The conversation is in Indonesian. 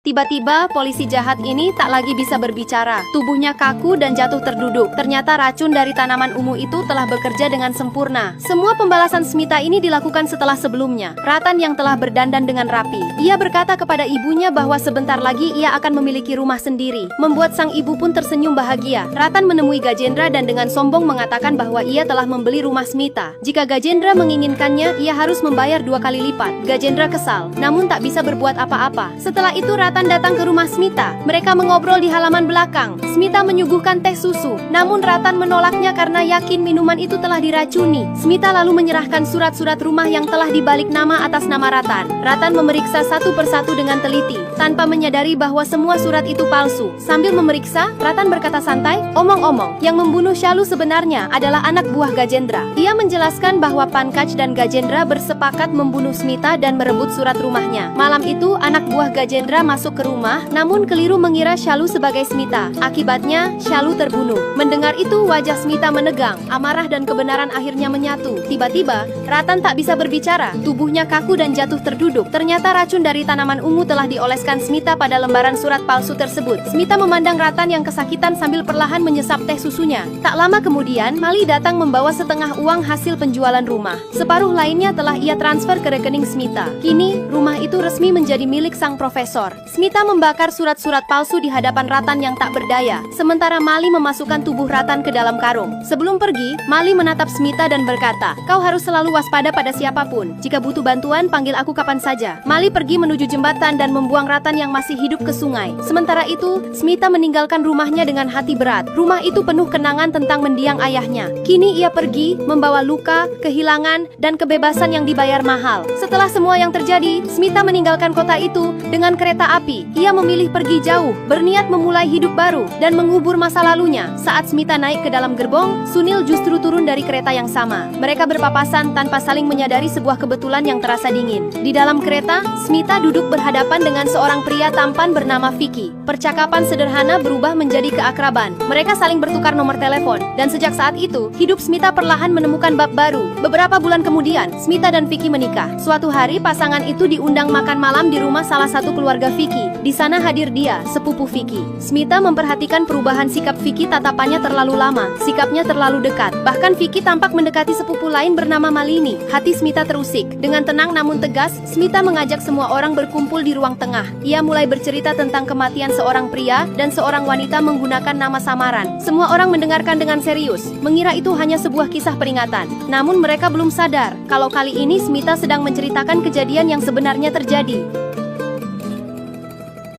Tiba-tiba, polisi jahat ini tak lagi bisa berbicara. Tubuhnya kaku dan jatuh terduduk. Ternyata racun dari tanaman ungu itu telah bekerja dengan sempurna. Semua pembalasan Smita ini dilakukan setelah sebelumnya. Ratan yang telah berdandan dengan rapi. Ia berkata kepada ibunya bahwa sebentar lagi ia akan memiliki rumah sendiri. Membuat sang ibu pun tersenyum bahagia. Ratan menemui Gajendra dan dengan sombong mengatakan bahwa ia telah membeli rumah Smita. Jika Gajendra menginginkannya, ia harus membayar 2 kali lipat. Gajendra kesal, namun tak bisa berbuat apa-apa. Setelah itu Ratan datang ke rumah Smita. Mereka mengobrol di halaman belakang. Smita menyuguhkan teh susu, namun Ratan menolaknya karena yakin minuman itu telah diracuni. Smita lalu menyerahkan surat-surat rumah yang telah dibalik nama atas nama Ratan. Ratan memeriksa satu persatu dengan teliti, tanpa menyadari bahwa semua surat itu palsu. Sambil memeriksa, Ratan berkata santai, "Omong-omong, yang membunuh Shalu sebenarnya adalah anak buah Gajendra." Ia menjelaskan bahwa Pankaj dan Gajendra bersepakat membunuh Smita dan merebut surat rumahnya. Malam itu, anak buah Gajendra masuk ke rumah, namun keliru mengira Shalu sebagai Smita. Akibatnya, Shalu terbunuh. Mendengar itu, wajah Smita menegang. Amarah dan kebenaran akhirnya menyatu. Tiba-tiba, Ratan tak bisa berbicara. Tubuhnya kaku dan jatuh terduduk. Ternyata racun dari tanaman ungu telah dioleskan Smita pada lembaran surat palsu tersebut. Smita memandang Ratan yang kesakitan sambil perlahan menyesap teh susunya. Tak lama kemudian, Mali datang membawa setengah uang hasil penjualan rumah. Separuh lainnya telah ia transfer ke rekening Smita. Kini, rumah itu resmi menjadi milik sang profesor. Smita membakar surat-surat palsu di hadapan Ratan yang tak berdaya, sementara Mali memasukkan tubuh Ratan ke dalam karung. Sebelum pergi, Mali menatap Smita dan berkata, "Kau harus selalu waspada pada siapapun. Jika butuh bantuan, panggil aku kapan saja." Mali pergi menuju jembatan dan membuang Ratan yang masih hidup ke sungai. Sementara itu, Smita meninggalkan rumahnya dengan hati berat. Rumah itu penuh kenangan tentang mendiang ayahnya. Kini ia pergi, membawa luka, kehilangan, dan kebebasan yang dibayar mahal. Setelah semua yang terjadi, Smita meninggalkan kota itu dengan kereta api. Ia memilih pergi jauh, berniat memulai hidup baru, dan mengubur masa lalunya. Saat Smita naik ke dalam gerbong, Sunil justru turun dari kereta yang sama. Mereka berpapasan tanpa saling menyadari sebuah kebetulan yang terasa dingin. Di dalam kereta, Smita duduk berhadapan dengan seorang pria tampan bernama Vicky. Percakapan sederhana berubah menjadi keakraban. Mereka saling bertukar nomor telepon, dan sejak saat itu, hidup Smita perlahan menemukan bab baru. Beberapa bulan kemudian, Smita dan Vicky menikah. Suatu hari, pasangan itu diundang makan malam di rumah salah satu keluarga Vicky. Di sana hadir dia, sepupu Vicky. Smita memperhatikan perubahan sikap Vicky, tatapannya terlalu lama, sikapnya terlalu dekat. Bahkan Vicky tampak mendekati sepupu lain bernama Malini. Hati Smita terusik. Dengan tenang namun tegas, Smita mengajak semua orang berkumpul di ruang tengah. Ia mulai bercerita tentang kematian seorang pria dan seorang wanita menggunakan nama samaran. Semua orang mendengarkan dengan serius, mengira itu hanya sebuah kisah peringatan. Namun mereka belum sadar kalau kali ini Smita sedang menceritakan kejadian yang sebenarnya terjadi.